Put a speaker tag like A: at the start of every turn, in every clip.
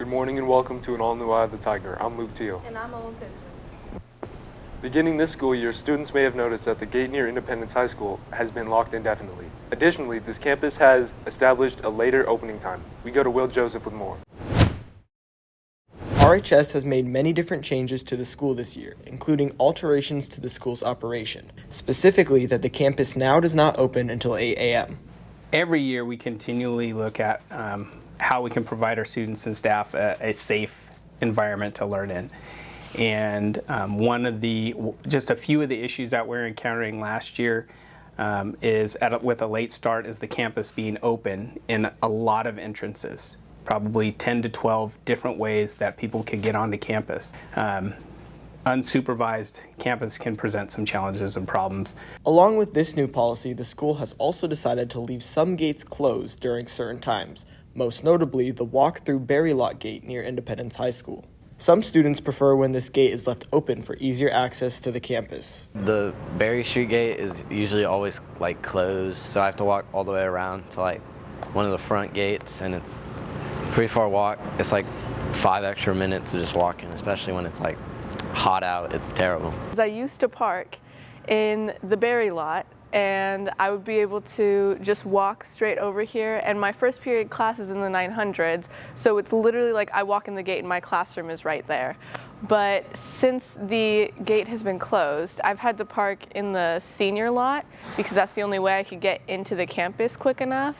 A: Good morning and welcome to an all-new Eye of the Tiger. I'm Luke Teal.
B: And I'm Owen Pittsburgh.
A: Beginning this school year, students may have noticed that the gate near Independence High School has been locked indefinitely. Additionally, this campus has established a later opening time. We go to Will Joseph with more.
C: RHS has made many different changes to the school this year, including alterations to the school's operation, specifically that the campus now does not open until 8 a.m.
D: Every year we continually look at how we can provide our students and staff a safe environment to learn in. And just a few of the issues that we're encountering last year with a late start is the campus being open in a lot of entrances. Probably 10 to 12 different ways that people could get onto campus. Unsupervised campus can present some challenges and problems.
C: Along with this new policy, the school has also decided to leave some gates closed during certain times, most notably the walk-through Berry Lot gate near Independence High School. Some students prefer when this gate is left open for easier access to the campus.
E: The Berry Street gate is usually always closed, so I have to walk all the way around to one of the front gates, and it's a pretty far walk. It's 5 extra minutes of just walking, especially when it's hot out. It's terrible.
B: I used to park in the Berry Lot, and I would be able to just walk straight over here, and my first period class is in the 900s, so it's literally I walk in the gate and my classroom is right there. But since the gate has been closed, I've had to park in the senior lot because that's the only way I could get into the campus quick enough,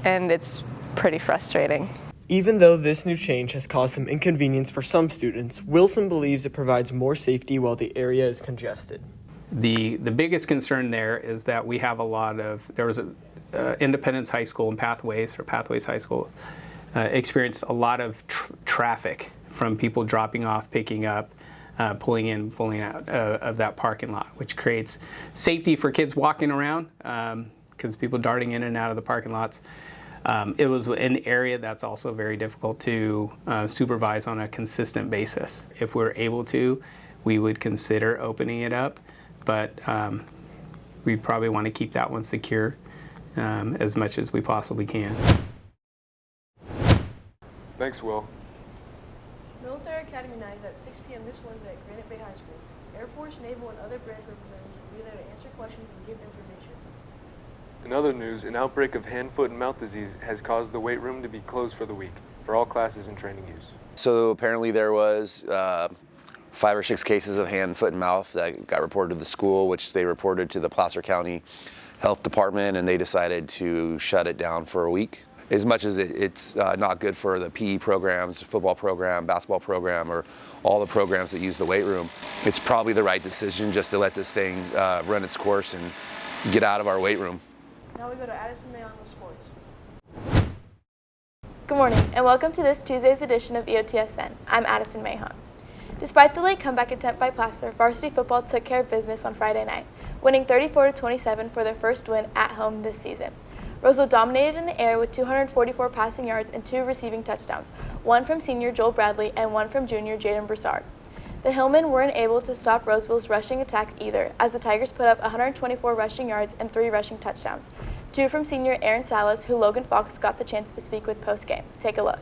B: and it's pretty frustrating.
C: Even though this new change has caused some inconvenience for some students, Wilson believes it provides more safety while the area is congested.
D: The biggest concern there is that we have there was Independence High School and Pathways High School experienced a lot of traffic from people dropping off, picking up, pulling in, pulling out of that parking lot, which creates safety for kids walking around because people darting in and out of the parking lots. It was an area that's also very difficult to supervise on a consistent basis. If we're able to, we would consider opening it up, but we probably want to keep that one secure as much as we possibly can.
A: Thanks, Will.
B: Military Academy Night is at 6 p.m. this Wednesday at Granite Bay High School. Air Force, Naval, and other branch representatives will be there to answer questions and give information.
A: In other news, an outbreak of hand, foot, and mouth disease has caused the weight room to be closed for the week for all classes and training use.
F: So apparently there was 5 or 6 cases of hand, foot, and mouth that got reported to the school, which they reported to the Placer County Health Department, and they decided to shut it down for a week. As much as it's not good for the PE programs, football program, basketball program, or all the programs that use the weight room, it's probably the right decision just to let this thing run its course and get out of our weight room.
B: Now we go to Addison Mahon with sports.
G: Good morning, and welcome to this Tuesday's edition of EOTSN. I'm Addison Mahon. Despite the late comeback attempt by Placer, varsity football took care of business on Friday night, winning 34-27 for their first win at home this season. Roseville dominated in the air with 244 passing yards and 2 receiving touchdowns, one from senior Joel Bradley and one from junior Jaden Broussard. The Hillmen weren't able to stop Roseville's rushing attack either, as the Tigers put up 124 rushing yards and 3 rushing touchdowns, 2 from senior Aaron Salas, who Logan Fox got the chance to speak with post-game. Take a look.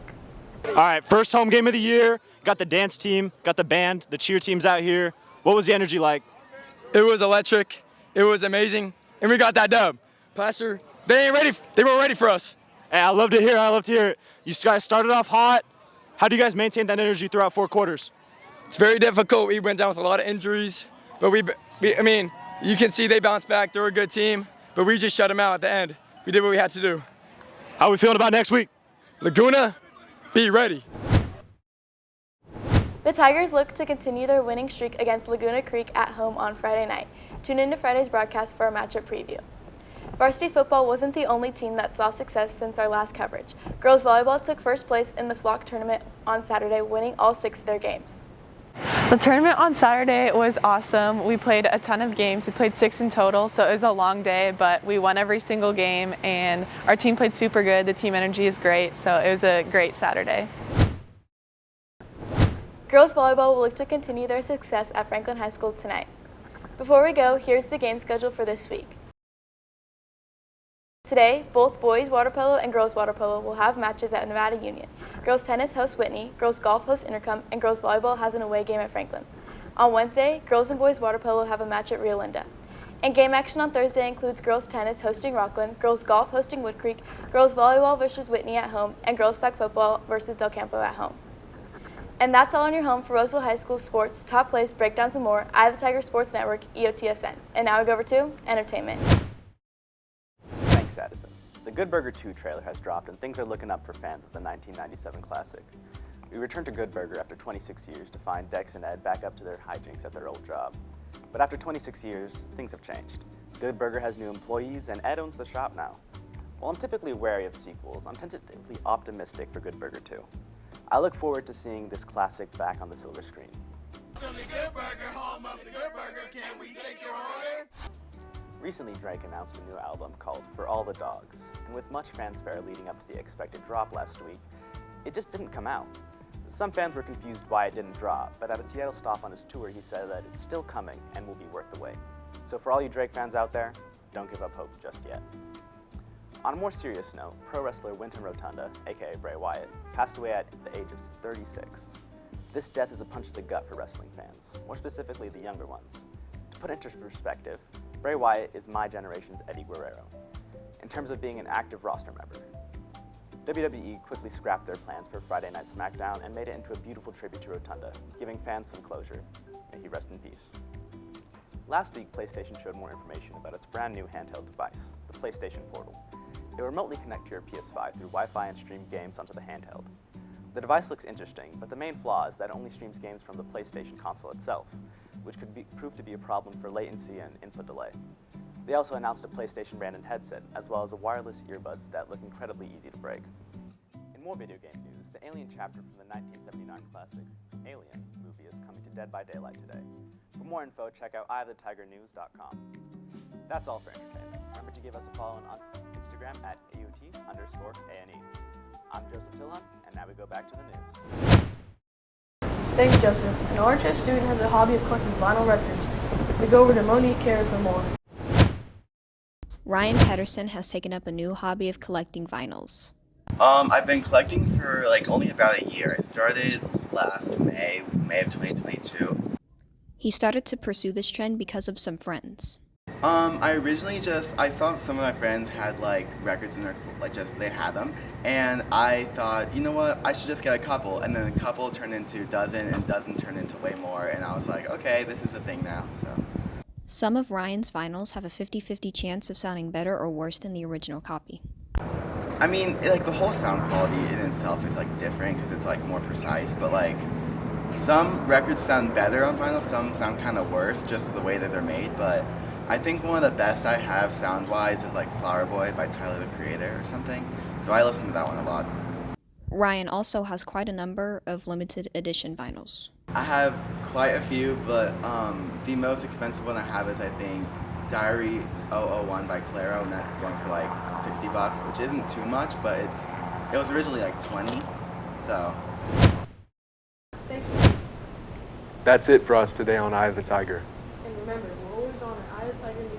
H: All right, first home game of the year. Got the dance team, got the band, the cheer teams out here. What was the energy like?
I: It was electric. It was amazing, and we got that dub. Placer, they weren't ready for us.
H: Hey, I love to hear it. You guys started off hot. How do you guys maintain that energy throughout 4 quarters?
I: It's very difficult. We went down with a lot of injuries, but you can see they bounced back. They're a good team, but we just shut them out at the end. We did what we had to do.
H: How are we feeling about next week?
I: Laguna, be ready.
G: The Tigers look to continue their winning streak against Laguna Creek at home on Friday night. Tune in to Friday's broadcast for a matchup preview. Varsity football wasn't the only team that saw success since our last coverage. Girls volleyball took first place in the Flock tournament on Saturday, winning all 6 of their games.
J: The tournament on Saturday was awesome. We played a ton of games. We played 6 in total, so it was a long day, but we won every single game, and our team played super good. The team energy is great, so it was a great Saturday.
G: Girls volleyball will look to continue their success at Franklin High School tonight. Before we go, here's the game schedule for this week. Today, both boys water polo and girls water polo will have matches at Nevada Union. Girls tennis hosts Whitney, girls golf hosts Intercom, and girls volleyball has an away game at Franklin. On Wednesday, girls and boys water polo have a match at Rio Linda. And game action on Thursday includes girls tennis hosting Rockland, girls golf hosting Wood Creek, girls volleyball versus Whitney at home, and girls flag football versus Del Campo at home. And that's all on your home for Roseville High School sports, top plays, breakdowns, and more. Eye of the Tiger Sports Network, EOTSN. And now we go over to entertainment.
K: Thanks, Addison. The Good Burger 2 trailer has dropped and things are looking up for fans of the 1997 classic. We returned to Good Burger after 26 years to find Dex and Ed back up to their hijinks at their old job. But after 26 years, things have changed. Good Burger has new employees and Ed owns the shop now. While I'm typically wary of sequels, I'm tentatively optimistic for Good Burger 2. I look forward to seeing this classic back on the silver screen. Recently, Drake announced a new album called For All the Dogs, and with much fanfare leading up to the expected drop last week, it just didn't come out. Some fans were confused why it didn't drop, but at a Seattle stop on his tour, he said that it's still coming and will be worth the wait. So for all you Drake fans out there, don't give up hope just yet. On a more serious note, pro wrestler Wynton Rotunda, aka Bray Wyatt, passed away at the age of 36. This death is a punch to the gut for wrestling fans, more specifically the younger ones. To put it into perspective, Bray Wyatt is my generation's Eddie Guerrero, in terms of being an active roster member. WWE quickly scrapped their plans for Friday Night SmackDown and made it into a beautiful tribute to Rotunda, giving fans some closure. May he rest in peace. Last week, PlayStation showed more information about its brand new handheld device, the PlayStation Portal. It will remotely connect to your PS5 through Wi-Fi and stream games onto the handheld. The device looks interesting, but the main flaw is that it only streams games from the PlayStation console itself, which could prove to be a problem for latency and input delay. They also announced a PlayStation-branded headset, as well as a wireless earbuds that look incredibly easy to break. In more video game news, the Alien chapter from the 1979 classic, Alien, movie is coming to Dead by Daylight today. For more info, check out eyeofthetigernews.com. That's all for entertainment. Remember to give us a follow on Instagram at AOT_ANE. I'm Joseph Tillon, and now we go back to the news.
L: Thanks, Joseph. An RHS student has a hobby of collecting vinyl records. We go over to Monique Carey for more.
M: Ryan Pedersen has taken up a new hobby of collecting vinyls.
N: I've been collecting for only about a year. I started last May of 2022.
M: He started to pursue this trend because of some friends.
N: I originally I saw some of my friends had records in their, they had them, and I thought, you know what, I should just get a couple, and then a couple turned into a dozen, and a dozen turned into way more, and I was like, okay, this is a thing now, so.
M: Some of Ryan's vinyls have a 50-50 chance of sounding better or worse than the original copy.
N: I mean, the whole sound quality in itself is different because it's more precise, but some records sound better on vinyl, some sound kind of worse, just the way that they're made, but I think one of the best I have sound-wise is Flower Boy by Tyler the Creator or something, so I listen to that one a lot.
M: Ryan also has quite a number of limited edition vinyls.
N: I have quite a few, but the most expensive one I have is, I think, Diary 001 by Clairo, and that's going for $60, which isn't too much, but it was originally 20, so.
L: Thanks.
A: That's it for us today on Eye of the Tiger.
L: And remember, we're always on at eyeofthetigernews.com.